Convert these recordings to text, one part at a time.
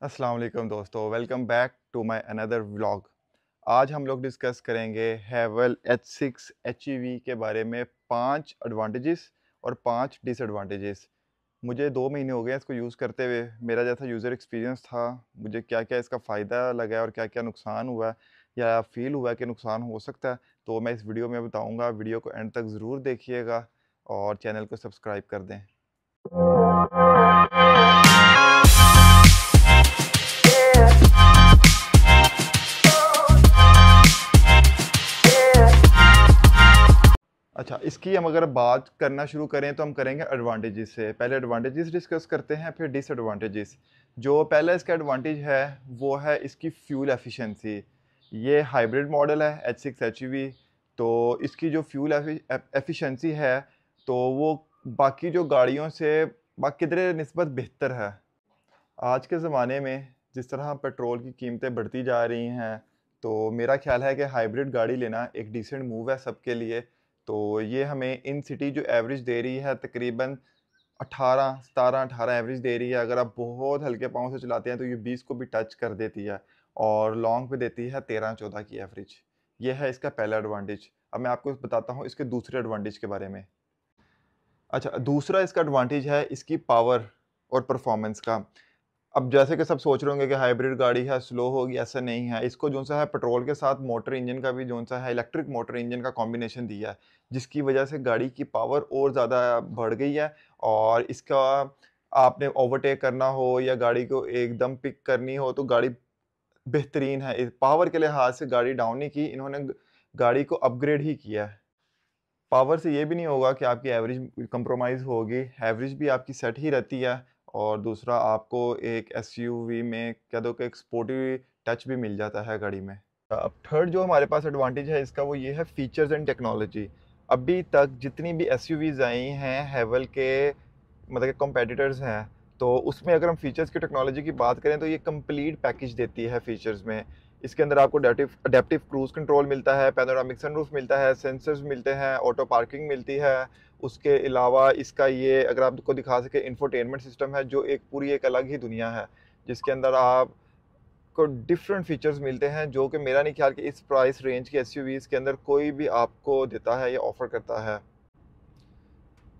अस्सलाम वालेकुम दोस्तों, welcome back to my another vlog. आज हम लोग डिस्कस करेंगे हैवेल H6 HEV के बारे में 5 एडवांटेजेस और 5 डिसएडवांटेजेस। मुझे 2 महीने हो गए हैं इसको यूज़ करते हुए। मेरा जैसा यूज़र एक्सपीरियंस था, मुझे क्या-क्या इसका फ़ायदा लगा है और क्या-क्या नुकसान हुआ है या फ़ील हुआ है कि नुकसान हो सकता है, तो मैं इस वीडियो में बताऊँगा। वीडियो को एंड तक ज़रूर देखिएगा और चैनल को सब्सक्राइब कर दें। अच्छा, इसकी हम अगर बात करना शुरू करें तो हम करेंगे एडवांटेजेस से। पहले एडवांटेजेस डिस्कस करते हैं, फिर डिसएडवांटेजेस। जो पहला इसका एडवांटेज है, वो है इसकी फ्यूल एफिशिएंसी। ये हाइब्रिड मॉडल है H6 HEV, तो इसकी जो फ्यूल एफिशिएंसी है, तो वो बाकी जो गाड़ियों से किधरे निस्बत बेहतर है। आज के ज़माने में जिस तरह पेट्रोल की कीमतें बढ़ती जा रही हैं, तो मेरा ख़्याल है कि हाइब्रिड गाड़ी लेना एक डिसेंट मूव है सबके लिए। तो ये हमें इन सिटी जो एवरेज दे रही है तकरीबन 18, 17, 18 एवरेज दे रही है। अगर आप बहुत हल्के पाँव से चलाते हैं तो ये 20 को भी टच कर देती है और लॉन्ग पे देती है 13-14 की एवरेज। ये है इसका पहला एडवांटेज। अब मैं आपको बताता हूँ इसके दूसरे एडवांटेज के बारे में। अच्छा, दूसरा इसका एडवांटेज है इसकी पावर और परफॉर्मेंस का। अब जैसे कि सब सोच रहे होंगे कि हाइब्रिड गाड़ी है, स्लो होगी, ऐसा नहीं है। इसको जो-सा है पेट्रोल के साथ मोटर इंजन का भी जो-सा है इलेक्ट्रिक मोटर इंजन का कॉम्बिनेशन दिया है, जिसकी वजह से गाड़ी की पावर और ज़्यादा बढ़ गई है। और इसका आपने ओवरटेक करना हो या गाड़ी को एकदम पिक करनी हो तो गाड़ी बेहतरीन है। पावर के लिहाज से गाड़ी डाउन नहीं की, इन्होंने गाड़ी को अपग्रेड ही किया है। पावर से ये भी नहीं होगा कि आपकी एवरेज कंप्रोमाइज़ होगी, एवरेज भी आपकी सेट ही रहती है। और दूसरा आपको एक एसयूवी में कह दो कि एक स्पोर्टी टच भी मिल जाता है गाड़ी में। अब थर्ड जो हमारे पास एडवांटेज है इसका, वो ये है फीचर्स एंड टेक्नोलॉजी। अभी तक जितनी भी एसयूवीज़ आई हैं हैवेल के, मतलब के कॉम्पिटिटर्स हैं, तो उसमें अगर हम फीचर्स की टेक्नोलॉजी की बात करें तो ये कंप्लीट पैकेज देती है फीचर्स में। इसके अंदर आपको अडैप्टिव अडैप्टिव क्रूज़ कंट्रोल मिलता है, पैनोरामिक सनरूफ मिलता है, सेंसर्स मिलते हैं, ऑटो पार्किंग मिलती है। उसके अलावा इसका ये अगर आपको दिखा सके इंफोटेनमेंट सिस्टम है, जो एक पूरी एक अलग ही दुनिया है, जिसके अंदर आपको डिफरेंट फीचर्स मिलते हैं, जो कि मेरा नहीं ख्याल कि इस प्राइस रेंज के एसयूवीज़ के अंदर कोई भी आपको देता है या ऑफ़र करता है।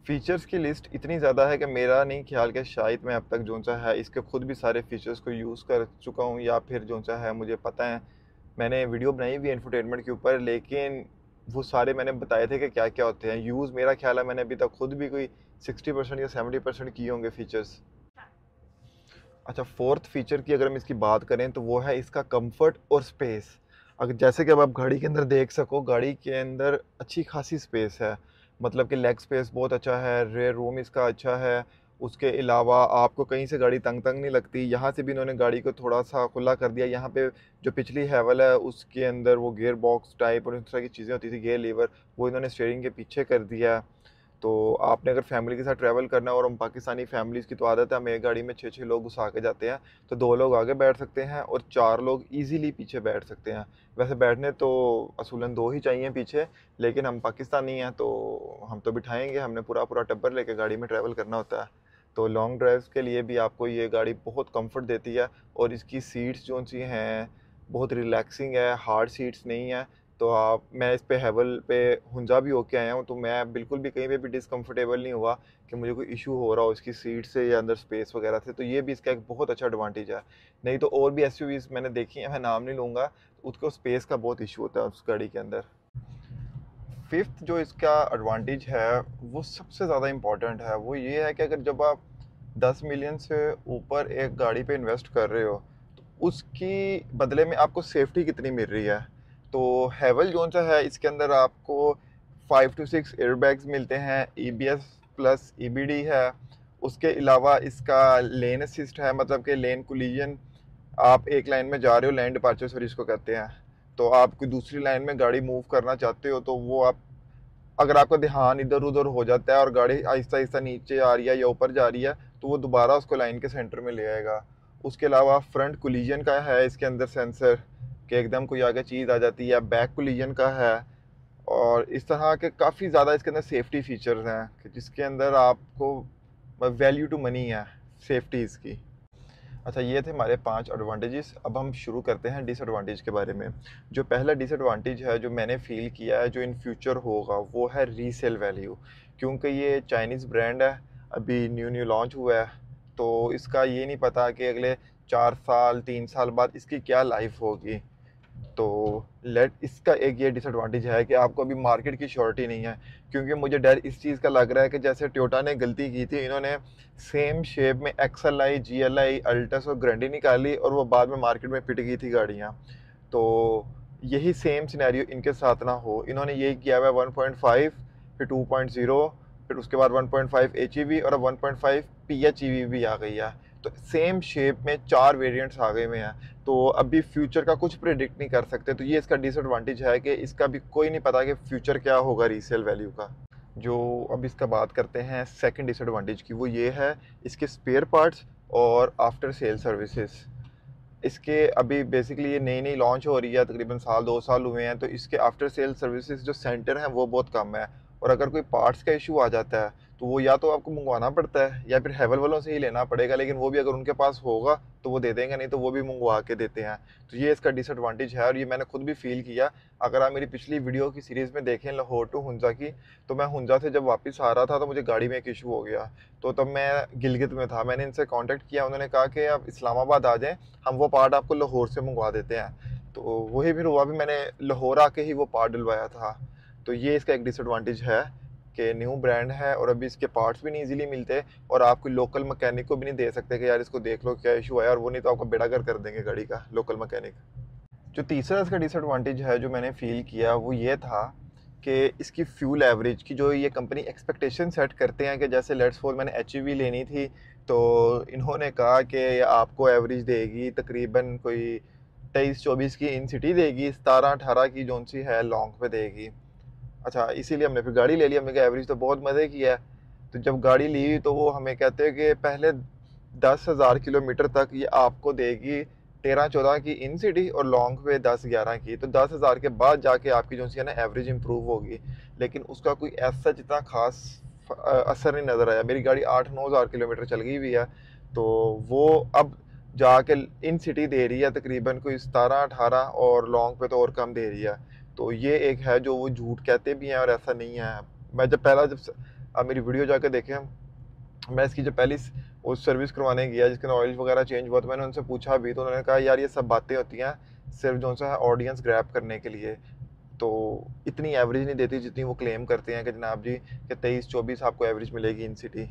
फीचर्स की लिस्ट इतनी ज़्यादा है कि मेरा नहीं ख्याल कि शायद मैं अब तक जो-सा है इसके खुद भी सारे फीचर्स को यूज़ कर चुका हूँ, या फिर जो-सा है मुझे पता है। मैंने वीडियो बनाई हुई है इंफोटेनमेंट के ऊपर, लेकिन वो सारे मैंने बताए थे कि क्या-क्या होते हैं। यूज़ मेरा ख्याल है मैंने अभी तक खुद भी कोई 60% या 70% किए होंगे फीचर्स। अच्छा, फोर्थ फीचर की अगर हम इसकी बात करें तो वो है इसका कंफर्ट और स्पेस। अगर जैसे कि अब आप गाड़ी के अंदर देख सको, गाड़ी के अंदर अच्छी खासी स्पेस है, मतलब कि लेग स्पेस बहुत अच्छा है, रेयर रूम इसका अच्छा है। उसके अलावा आपको कहीं से गाड़ी तंग तंग नहीं लगती। यहाँ से भी इन्होंने गाड़ी को थोड़ा सा खुला कर दिया। यहाँ पे जो पिछली हैवल है उसके अंदर वो गियर बॉक्स टाइप और इस तरह की चीज़ें होती थी, गियर लीवर, वो इन्होंने स्टीयरिंग के पीछे कर दिया। तो आपने अगर फैमिली के साथ ट्रैवल करना है, और हम पाकिस्तानी फैमिलीज़ की तो आदत है, हम एक गाड़ी में 6-6 लोग घुसा के जाते हैं, तो 2 लोग आगे बैठ सकते हैं और 4 लोग ईज़िली पीछे बैठ सकते हैं। वैसे बैठने तो असूलन 2 ही चाहिए पीछे, लेकिन हम पाकिस्तानी हैं तो हम तो बिठाएँगे, हमने पूरा-पूरा टब्बर लेके गाड़ी में ट्रैवल करना होता है। तो लॉन्ग ड्राइव्स के लिए भी आपको ये गाड़ी बहुत कम्फ़र्ट देती है, और इसकी सीट्स जो-सी हैं, बहुत रिलैक्सिंग है, हार्ड सीट्स नहीं है। तो मैं इस पे हैवल पे हुंजा भी होके आया हूँ, तो मैं बिल्कुल भी कहीं पे भी डिसकम्फर्टेबल नहीं हुआ कि मुझे कोई इशू हो रहा हो इसकी सीट से या अंदर स्पेस वगैरह से। तो ये भी इसका एक बहुत अच्छा एडवांटेज है। नहीं तो और भी एसयूवीज़ मैंने देखी हैं, मैं नाम नहीं लूँगा, उसको स्पेस का बहुत इशू होता है उस गाड़ी के अंदर। फिफ्थ जो इसका एडवांटेज है, वो सबसे ज़्यादा इम्पोर्टेंट है। वो ये है कि अगर जब आप 10 मिलियन से ऊपर एक गाड़ी पे इन्वेस्ट कर रहे हो, तो उसकी बदले में आपको सेफ्टी कितनी मिल रही है। तो हैवल जोन-सा है, इसके अंदर आपको 5 टू 6 एयरबैग्स मिलते हैं, ईबीएस प्लस ईबीडी है। उसके अलावा इसका लेन असिस्ट है, मतलब कि लेन कोलिजन, आप एक लाइन में जा रहे हो, लेन डिपार्चर सॉरी इसको कहते हैं, तो आप कोई दूसरी लाइन में गाड़ी मूव करना चाहते हो, तो वो आप, अगर आपका ध्यान इधर-उधर हो जाता है और गाड़ी आहिस्ता-आहिस्ता नीचे आ रही है या ऊपर जा रही है, तो वो दोबारा उसको लाइन के सेंटर में ले आएगा। उसके अलावा फ्रंट कोलिजन का है इसके अंदर सेंसर, कि एकदम कोई आगे चीज़ आ जाती है। बैक कोलिजन का है, और इस तरह के काफ़ी ज़्यादा इसके अंदर सेफ्टी फीचर्स हैं, कि जिसके अंदर आपको वैल्यू टू मनी है सेफ्टी इसकी। अच्छा, ये थे हमारे 5 एडवांटेजेस। अब हम शुरू करते हैं डिसएडवांटेज के बारे में। जो पहला डिसएडवांटेज है जो मैंने फ़ील किया है, जो इन फ्यूचर होगा, वो है रीसेल वैल्यू। क्योंकि ये चाइनीज़ ब्रांड है, अभी न्यू न्यू लॉन्च हुआ है, तो इसका ये नहीं पता कि अगले 4 साल 3 साल बाद इसकी क्या लाइफ होगी। तो लेट इसका एक ये डिसएडवांटेज है कि आपको अभी मार्केट की श्योरिटी नहीं है। क्योंकि मुझे डर इस चीज़ का लग रहा है कि जैसे टोयोटा ने गलती की थी, इन्होंने सेम शेप में एक्सएल आई, जीएलआई, अल्टस और ग्रैंडी निकाली और वो बाद में मार्केट में पिट गई थी गाड़ियाँ। तो यही सेम सिनेरियो इनके साथ ना हो। इन्होंने यही किया हुआ है 1.5, फिर 2.0, फिर उसके बाद 1.5 एचईवी और अब 1.5 पीएचईवी भी आ गई है। तो सेम शेप में 4 वेरिएंट्स आ गए हुए हैं। तो अभी फ्यूचर का कुछ प्रिडिक्ट नहीं कर सकते। तो ये इसका डिसएडवांटेज है कि इसका भी कोई नहीं पता कि फ्यूचर क्या होगा रीसेल वैल्यू का। जो अब इसका बात करते हैं सेकंड डिसएडवांटेज की, वो ये है इसके स्पेयर पार्ट्स और आफ्टर सेल सर्विसेज। इसके अभी बेसिकली ये नई नई लॉन्च हो रही है, तकरीबन साल 2 साल हुए हैं, तो इसके आफ्टर सेल सर्विसेज जो सेंटर हैं वो बहुत कम है। और अगर कोई पार्ट्स का इशू आ जाता है तो वो या तो आपको मंगवाना पड़ता है या फिर हेवल वालों से ही लेना पड़ेगा, लेकिन वो भी अगर उनके पास होगा तो वो दे देंगे, नहीं तो वो भी मंगवा के देते हैं। तो ये इसका डिसएडवांटेज है और ये मैंने खुद भी फील किया। अगर आप मेरी पिछली वीडियो की सीरीज़ में देखें लाहौर टू हुंजा की, तो मैं हुंजा से जब वापस आ रहा था तो मुझे गाड़ी में एक इशू हो गया। तो तब मैं गिलगित में था, मैंने इनसे कांटेक्ट किया, उन्होंने कहा कि आप इस्लामाबाद आ जाएं, हम वो पार्ट आपको लाहौर से मंगवा देते हैं। तो वही फिर हुआ भी, मैंने लाहौर आके ही वो पार्ट डलवाया था। तो ये इसका एक डिसएडवांटेज है कि न्यू ब्रांड है और अभी इसके पार्ट्स भी नहीं इजीली मिलते और आप कोई लोकल मैकेनिक को भी नहीं दे सकते कि यार इसको देख लो क्या इशू है, और वो नहीं तो आपका बेड़ागर कर देंगे गाड़ी का लोकल मैकेनिक। जो तीसरा इसका डिसएडवांटेज है जो मैंने फील किया वो ये था कि इसकी फ्यूल एवरेज की जो ये कंपनी एक्सपेक्टेशन सेट करते हैं कि जैसे लेट्स फोर मैंने एचईवी लेनी थी, तो इन्होंने कहा कि आपको एवरेज देगी तकरीबन कोई 23-24 की इन सिटी देगी, 17-18 की जोन सी है लॉन्ग पे देगी। अच्छा, इसीलिए हमने फिर गाड़ी ले ली। हमने कहा एवरेज तो बहुत मज़े की है। तो जब गाड़ी ली तो वो हमें कहते हैं कि पहले 10,000 किलोमीटर तक ये आपको देगी 13-14 की इन सिटी और लॉन्ग पे 10-11 की। तो 10,000 के बाद जाके आपकी जो सी है ना एवरेज इंप्रूव होगी, लेकिन उसका कोई ऐसा जितना खास असर नहीं नज़र आया। मेरी गाड़ी 8-9 हज़ार किलोमीटर चल गई हुई है, तो वो अब जाके इन सिटी दे रही है तकरीबन कोई 17-18 और लॉन्ग पे तो और कम दे रही है। तो ये एक है जो वो झूठ कहते भी हैं और ऐसा नहीं है। मैं जब पहला जब आप मेरी वीडियो जाके देखें, मैं इसकी जो पहली वो सर्विस करवाने गया जिसके ऑयल वगैरह चेंज हुआ, तो मैंने उनसे पूछा भी, तो उन्होंने कहा यार ये सब बातें होती हैं सिर्फ जो सा है ऑडियंस ग्रैब करने के लिए। तो इतनी एवरेज नहीं देती जितनी वो क्लेम करते हैं कि जनाब जी कि 23-24 आपको एवरेज मिलेगी इन सिटी।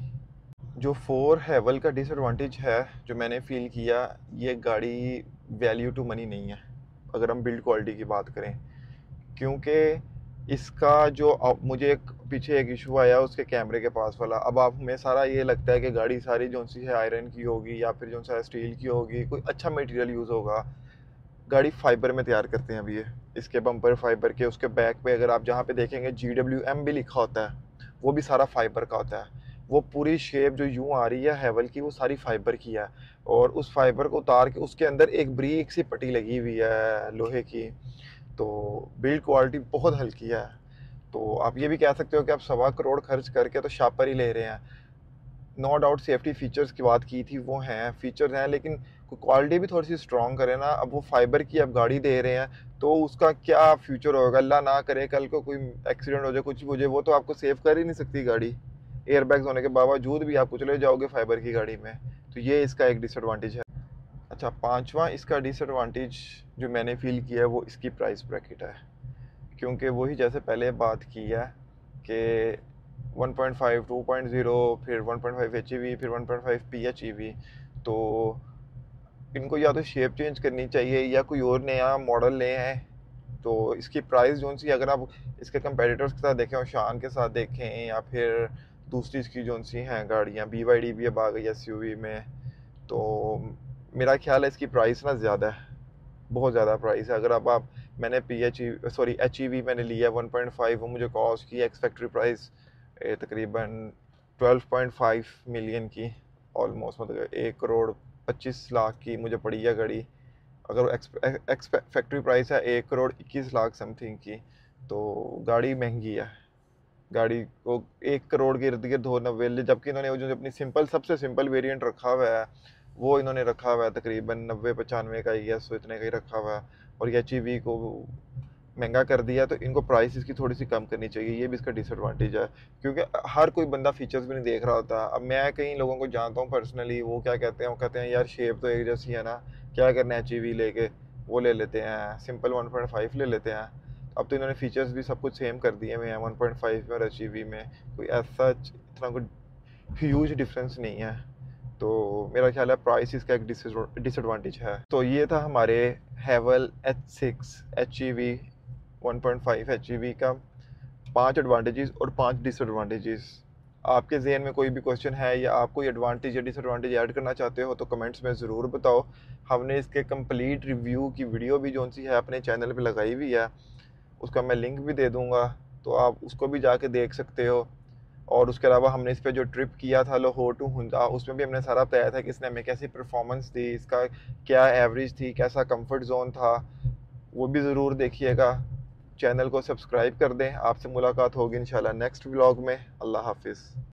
जो 4 हेवल का डिसएडवांटेज है जो मैंने फील किया, ये गाड़ी वैल्यू टू मनी नहीं है अगर हम बिल्ड क्वालिटी की बात करें। क्योंकि इसका जो अब मुझे एक पीछे एक इशू आया उसके कैमरे के पास वाला, अब आप हमें सारा ये लगता है कि गाड़ी सारी जो सी है आयरन की होगी या फिर जो सा स्टील की होगी, कोई अच्छा मटेरियल यूज़ होगा। गाड़ी फाइबर में तैयार करते हैं अभी ये, इसके बम्पर फाइबर के, उसके बैक पे अगर आप जहाँ पे देखेंगे GWM भी लिखा होता है, वो भी सारा फाइबर का होता है। वो पूरी शेप जो यूं आ रही है हेवल की वो सारी फाइबर की है, और उस फाइबर को उतार के उसके अंदर एक ब्रीक सी पट्टी लगी हुई है लोहे की। तो बिल्ड क्वालिटी बहुत हल्की है। तो आप ये भी कह सकते हो कि आप 1.25 करोड़ खर्च करके तो शापर ही ले रहे हैं। नो डाउट सेफ्टी फीचर्स की बात की थी, वो हैं फीचर्स हैं, लेकिन क्वालिटी भी थोड़ी सी स्ट्रॉन्ग करें ना। अब वो फाइबर की आप गाड़ी दे रहे हैं तो उसका क्या फ्यूचर होगा, अल्लाह ना करे कल को कोई एक्सीडेंट हो जाए, कुछ भी हो जाए, वो तो आपको सेव कर ही नहीं सकती गाड़ी। एयरबैग्स होने के बावजूद भी आप कुछ ले जाओगे फाइबर की गाड़ी में। तो ये इसका एक डिसएडवांटेज है। अच्छा, पांचवा इसका डिसएडवांटेज जो मैंने फील किया है वो इसकी प्राइस ब्रैकेट है। क्योंकि वही जैसे पहले बात की है कि 1.5, 2.0, फिर 1.5 एचईवी, फिर 1.5 पीएचईवी, तो इनको या तो शेप चेंज करनी चाहिए या कोई और नया मॉडल ले आए। तो इसकी प्राइस जो सी अगर आप इसके कंपेटिटर्स के साथ देखें और शान के साथ देखें या फिर दूसरी इसकी जो सी हैं गाड़ियाँ BYD भी अब आ गई एसयूवी में, तो मेरा ख्याल है इसकी प्राइस ना ज़्यादा है, बहुत ज़्यादा प्राइस है। अगर आप मैंने एच ई वी मैंने लिया 1.5, वो मुझे कॉस्ट की एक्स फैक्ट्री प्राइस तकरीबन 12.5 मिलियन की, ऑलमोस्ट मतलब 1 करोड़ 25 लाख की मुझे पड़ी है गाड़ी। अगर एक्स फैक्ट्री प्राइस है 1 करोड़ 21 लाख समथिंग की, तो गाड़ी महंगी है। गाड़ी को 1 करोड़ के इर्द गिर्द होना वेले, जबकि इन्होंने जो अपनी सिंपल सबसे सिंपल वेरिएंट रखा हुआ है वो इन्होंने रखा हुआ है तकरीबन 90-95 का ही है, सो इतने का ही रखा हुआ है। और ये HEV को महंगा कर दिया, तो इनको प्राइस इसकी थोड़ी सी कम करनी चाहिए, ये भी इसका डिसएडवांटेज है। क्योंकि हर कोई बंदा फीचर्स भी नहीं देख रहा होता। अब मैं कई लोगों को जानता हूँ पर्सनली, वो क्या कहते हैं, वो कहते हैं यार शेप तो एक जैसी है ना, क्या करना है HEV लेके, वो ले लेते हैं सिंपल 1.5 ले लेते हैं। अब तो इन्होंने फीचर्स भी सब कुछ सेम कर दिए हुए हैं 1.5 में और HEV में, कोई ऐसा इतना कोई ह्यूज डिफरेंस नहीं है। तो मेरा ख्याल है प्राइस इसका एक डिसएडवांटेज है। तो ये था हमारे हैवल H6 HEV 1.5 HEV का 5 एडवांटेजेस और 5 डिसएडवांटेजेस। आपके जहन में कोई भी क्वेश्चन है या आप कोई एडवांटेज या डिसएडवांटेज ऐड करना चाहते हो तो कमेंट्स में ज़रूर बताओ। हमने इसके कंप्लीट रिव्यू की वीडियो भी जो सी है अपने चैनल पे लगाई हुई है, उसका मैं लिंक भी दे दूँगा, तो आप उसको भी जाके देख सकते हो। और उसके अलावा हमने इस पे जो ट्रिप किया था लाहौर टू हुंदा, उसमें भी हमने सारा बताया था कि इसने हमें कैसी परफॉर्मेंस दी, इसका क्या एवरेज थी, कैसा कंफर्ट जोन था, वो भी ज़रूर देखिएगा। चैनल को सब्सक्राइब कर दें। आपसे मुलाकात होगी इंशाल्लाह नेक्स्ट व्लॉग में। अल्लाह हाफिज़।